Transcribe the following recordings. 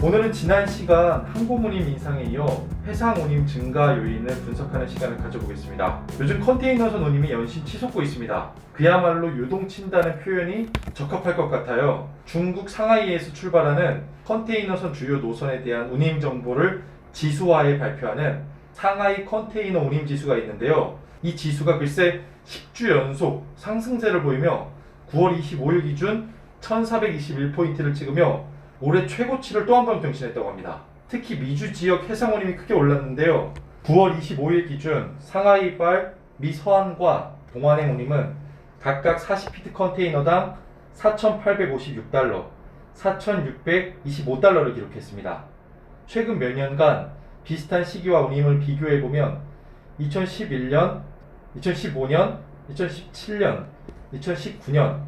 오늘은 지난 시간 항공운임 인상에 이어 해상운임 증가 요인을 분석하는 시간을 가져보겠습니다. 요즘 컨테이너선 운임이 연신 치솟고 있습니다. 그야말로 요동친다는 표현이 적합할 것 같아요. 중국 상하이에서 출발하는 컨테이너선 주요 노선에 대한 운임 정보를 지수화해 발표하는 상하이 컨테이너 운임 지수가 있는데요. 이 지수가 글쎄 10주 연속 상승세를 보이며 9월 25일 기준 1421포인트를 찍으며 올해 최고치를 또 한 번 경신했다고 합니다. 특히 미주 지역 해상운임이 크게 올랐는데요. 9월 25일 기준 상하이발 미 서안과 동안행 운임은 각각 40피트 컨테이너당 4,856달러, 4,625달러를 기록했습니다. 최근 몇 년간 비슷한 시기와 운임을 비교해보면 2011년, 2015년, 2017년, 2019년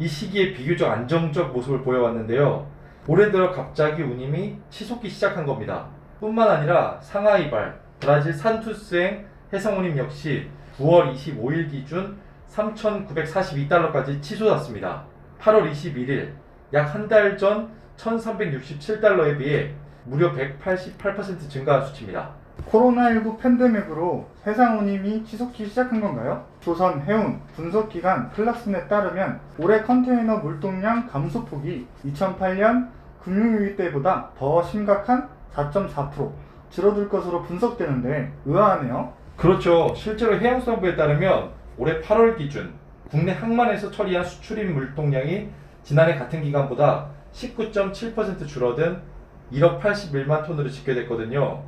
이 시기에 비교적 안정적 모습을 보여왔는데요. 올해 들어 갑자기 운임이 치솟기 시작한 겁니다. 뿐만 아니라 상하이발, 브라질 산투스행 해상운임 역시 9월 25일 기준 3,942달러까지 치솟았습니다. 8월 21일 약 한 달 전 1,367달러에 비해 무려 188% 증가한 수치입니다. 코로나19 팬데믹으로 해상운임이 치솟기 시작한 건가요? 조선 해운 분석기관 클락슨에 따르면 올해 컨테이너 물동량 감소폭이 2008년 금융위기 때보다 더 심각한 4.4% 줄어들 것으로 분석되는데 의아하네요. 그렇죠. 실제로 해양수산부에 따르면 올해 8월 기준 국내 항만에서 처리한 수출입 물동량이 지난해 같은 기간보다 19.7% 줄어든 1억 81만 톤으로 집계됐거든요.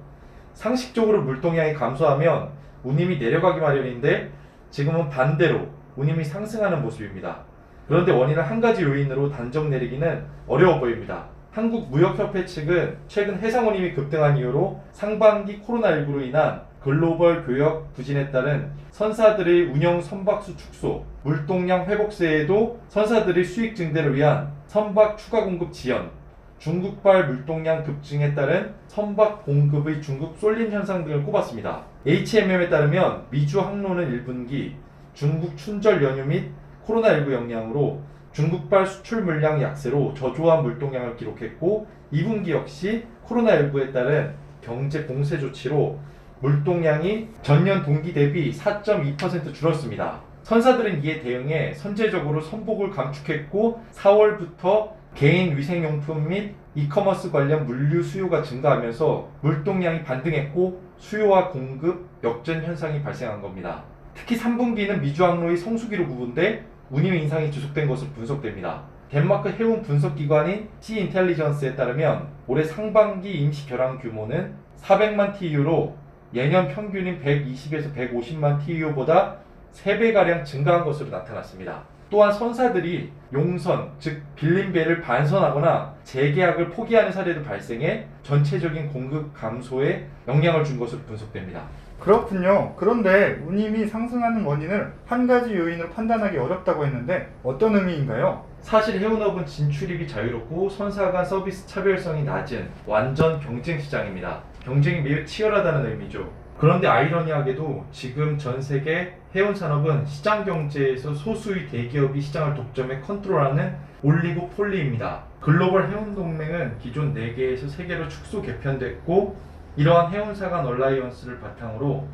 상식적으로 물동량이 감소하면 운임이 내려가기 마련인데 지금은 반대로 운임이 상승하는 모습입니다. 그런데 원인을 한 가지 요인으로 단정 내리기는 어려워 보입니다. 한국무역협회 측은 최근 해상운임이 급등한 이유로 상반기 코로나19로 인한 글로벌 교역 부진에 따른 선사들의 운영 선박수 축소, 물동량 회복세에도 선사들의 수익 증대를 위한 선박 추가 공급 지연, 중국발 물동량 급증에 따른 선박 공급의 중국 쏠림 현상 등을 꼽았습니다. HMM에 따르면 미주 항로는 1분기 중국 춘절 연휴 및 코로나19 영향으로 중국발 수출 물량 약세로 저조한 물동량을 기록했고 2분기 역시 코로나19에 따른 경제 봉쇄 조치로 물동량이 전년 동기 대비 4.2% 줄었습니다. 선사들은 이에 대응해 선제적으로 선복을 감축했고 4월부터 개인 위생용품 및 이커머스 관련 물류 수요가 증가하면서 물동량이 반등했고 수요와 공급 역전 현상이 발생한 겁니다. 특히 3분기는 미주 항로의 성수기로 구분돼 운임 인상이 지속된 것으로 분석됩니다. 덴마크 해운 분석기관인 시인텔리전스에 따르면 올해 상반기 임시 결항 규모는 400만 TEU로 예년 평균인 120에서 150만 TEU보다 3배가량 증가한 것으로 나타났습니다. 또한 선사들이 용선, 즉 빌린 배를 반선하거나 재계약을 포기하는 사례도 발생해 전체적인 공급 감소에 영향을 준 것으로 분석됩니다. 그렇군요. 그런데 운임이 상승하는 원인을 한 가지 요인으로 판단하기 어렵다고 했는데 어떤 의미인가요? 사실 해운업은 진출입이 자유롭고 선사 간 서비스 차별성이 낮은 완전 경쟁 시장입니다. 경쟁이 매우 치열하다는 의미죠. 그런데 아이러니하게도 지금 전 세계 해운 산업은 시장 경제에서 소수의 대기업이 시장을 독점해 컨트롤하는 올리고폴리입니다. 글로벌 해운 동맹은 기존 4개에서 3개로 축소 개편됐고 이러한 해운사 간 얼라이언스를 바탕으로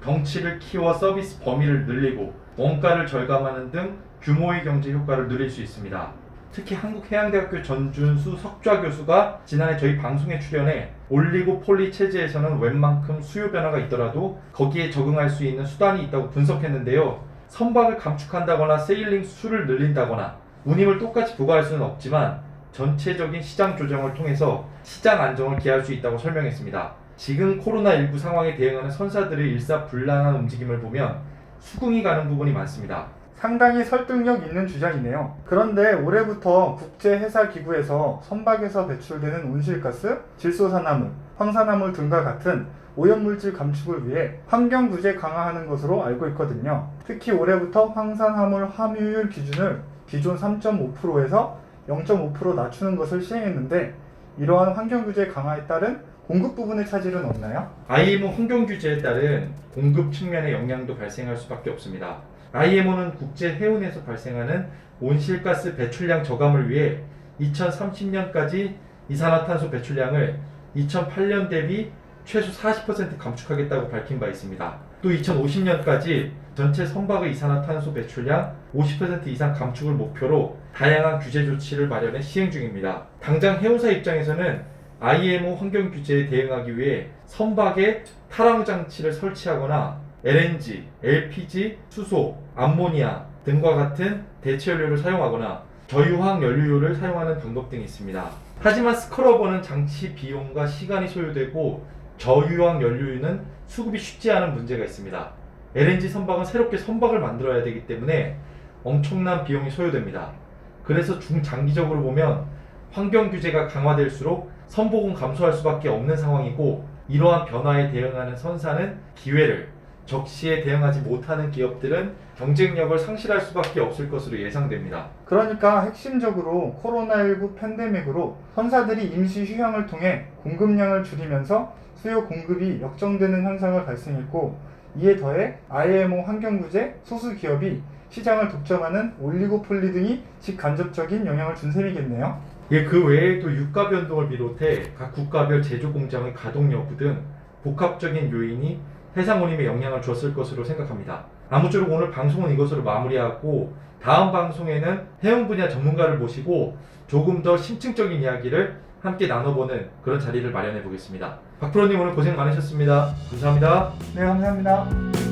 덩치를 키워 서비스 범위를 늘리고 원가를 절감하는 등 규모의 경제 효과를 누릴 수 있습니다. 특히 한국해양대학교 전준수 석좌 교수가 지난해 저희 방송에 출연해 올리고폴리 체제에서는 웬만큼 수요 변화가 있더라도 거기에 적응할 수 있는 수단이 있다고 분석했는데요. 선박을 감축한다거나 세일링 수를 늘린다거나 운임을 똑같이 부과할 수는 없지만 전체적인 시장 조정을 통해서 시장 안정을 기할 수 있다고 설명했습니다. 지금 코로나19 상황에 대응하는 선사들의 일사불란한 움직임을 보면 수긍이 가는 부분이 많습니다. 상당히 설득력 있는 주장이네요. 그런데 올해부터 국제해사기구에서 선박에서 배출되는 온실가스, 질소산화물, 황산화물 등과 같은 오염물질 감축을 위해 환경규제 강화하는 것으로 알고 있거든요. 특히 올해부터 황산화물 함유율 기준을 기존 3.5%에서 0.5% 낮추는 것을 시행했는데 이러한 환경규제 강화에 따른 공급 부분의 차질은 없나요? IMO 환경규제에 따른 공급 측면의 영향도 발생할 수밖에 없습니다. IMO는 국제 해운에서 발생하는 온실가스 배출량 저감을 위해 2030년까지 이산화탄소 배출량을 2008년 대비 최소 40% 감축하겠다고 밝힌 바 있습니다. 또 2050년까지 전체 선박의 이산화탄소 배출량 50% 이상 감축을 목표로 다양한 규제 조치를 마련해 시행 중입니다. 당장 해운사 입장에서는 IMO 환경 규제에 대응하기 위해 선박에 탈항 장치를 설치하거나 LNG, LPG, 수소, 암모니아 등과 같은 대체 연료를 사용하거나 저유황 연료를 사용하는 방법 등이 있습니다. 하지만 스크러버는 장치 비용과 시간이 소요되고 저유황 연료유는 수급이 쉽지 않은 문제가 있습니다. LNG 선박은 새롭게 선박을 만들어야 되기 때문에 엄청난 비용이 소요됩니다. 그래서 중장기적으로 보면 환경 규제가 강화될수록 선복은 감소할 수밖에 없는 상황이고, 이러한 변화에 대응하는 선사는 기회를, 적시에 대응하지 못하는 기업들은 경쟁력을 상실할 수밖에 없을 것으로 예상됩니다. 그러니까 핵심적으로 코로나19 팬데믹으로 선사들이 임시 휴양을 통해 공급량을 줄이면서 수요 공급이 역전되는 현상을 발생했고, 이에 더해 IMO 환경구제, 소수 기업이 시장을 독점하는 올리고폴리 등이 직간접적인 영향을 준 셈이겠네요. 그 외에도 유가 변동을 비롯해 각 국가별 제조 공장의 가동 여부 등 복합적인 요인이 해상 운임에 영향을 줬을 것으로 생각합니다. 아무쪼록 오늘 방송은 이것으로 마무리하고, 다음 방송에는 해운 분야 전문가를 모시고 조금 더 심층적인 이야기를 함께 나눠보는 그런 자리를 마련해 보겠습니다. 박 프로님 오늘 고생 많으셨습니다. 감사합니다. 네, 감사합니다.